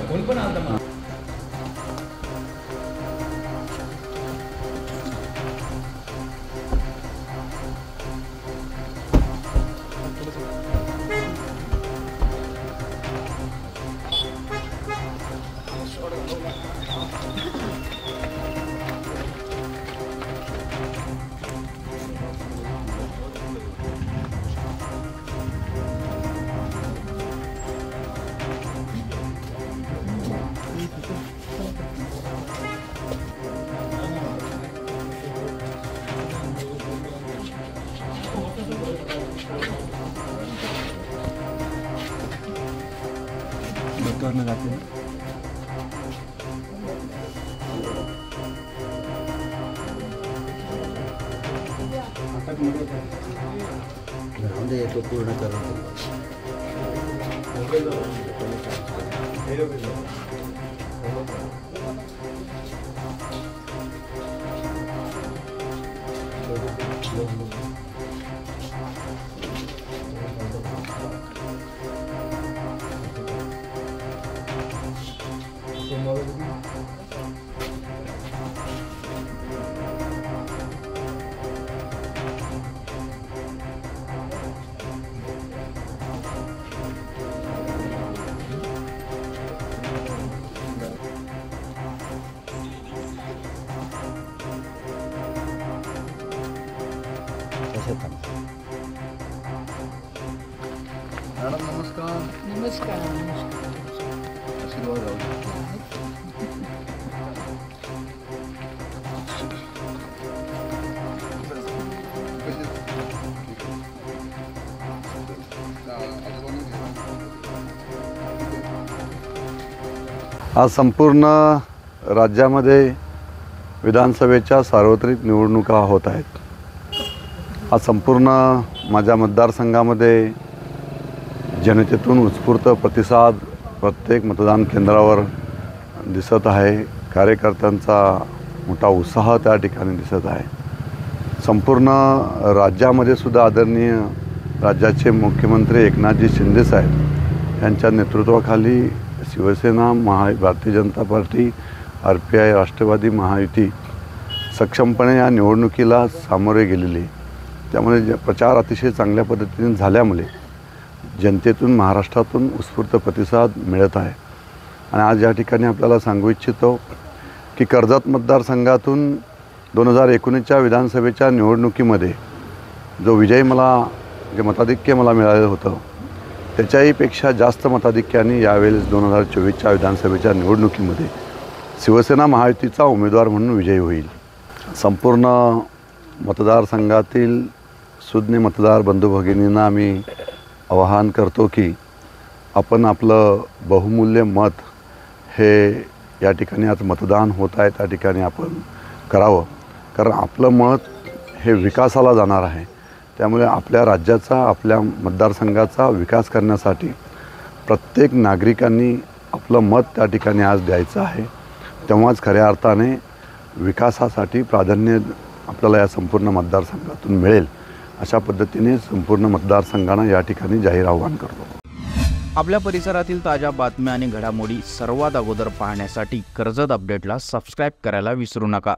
कोण पण आलता मला. डॉक्टरने जाते तो पूर्ण करून मॅडम नमस्कार. नमस्कार. आशीर्वाद राहू द्या. आज संपूर्ण राज्यामध्ये विधानसभेच्या सार्वत्रिक निवडणुका होत आहेत. आज संपूर्ण माझ्या मतदारसंघामध्ये जनतेतून उत्स्फूर्त प्रतिसाद प्रत्येक मतदान केंद्रावर दिसत आहे. कार्यकर्त्यांचा मोठा उत्साह त्या ठिकाणी दिसत आहे. संपूर्ण राज्यामध्ये सुद्धा आदरणीय राज्याचे मुख्यमंत्री एकनाथजी शिंदे साहेब यांच्या नेतृत्वाखाली शिवसेना, भारतीय जनता पार्टी, RPI, राष्ट्रवादी महायुती सक्षमपणे या निवडणुकीला सामोरे गेलेली. त्यामुळे प्रचार अतिशय चांगल्या पद्धतीने झाल्यामुळे जनतेतून, महाराष्ट्रातून उत्स्फूर्त प्रतिसाद मिळत आहे. आणि आज या ठिकाणी आपल्याला सांगू इच्छितो की कर्जत मतदारसंघातून 2019च्या विधानसभेच्या निवडणुकीमध्ये जो विजय जे मताधिक्य मला मिळालेलं होतं त्याच्याहीपेक्षा जास्त मताधिक्याने यावेळेस 2024च्या विधानसभेच्या निवडणुकीमध्ये शिवसेना महायुतीचा उमेदवार म्हणून विजयी होईल. संपूर्ण मतदारसंघातील सुज्ञ मतदार बंधू भगिनींना आम्ही आवाहन करतो की आपण आपलं बहुमूल्य मत हे या ठिकाणी आज मतदान होत आहे त्या ठिकाणी आपण करावं. कारण आपलं मत हे विकासाला जाणार आहे. त्यामुळे आपल्या राज्याचा, आपल्या मतदारसंघाचा विकास करण्यासाठी प्रत्येक नागरिकांनी आपलं मत त्या ठिकाणी आज द्यायचं आहे. तेव्हाच खऱ्या अर्थाने विकासासाठी प्राधान्य आपल्याला या संपूर्ण मतदारसंघातून मिळेल. अशा पद्धतीने संपूर्ण मतदारसंघांना या ठिकाणी जाहीर आवाहन करतो. आपल्या परिसरातील ताज्या बातम्या आणि घडामोडी सर्वात अगोदर पाहण्यासाठी कर्जत अपडेटला सबस्क्राईब करायला विसरू नका.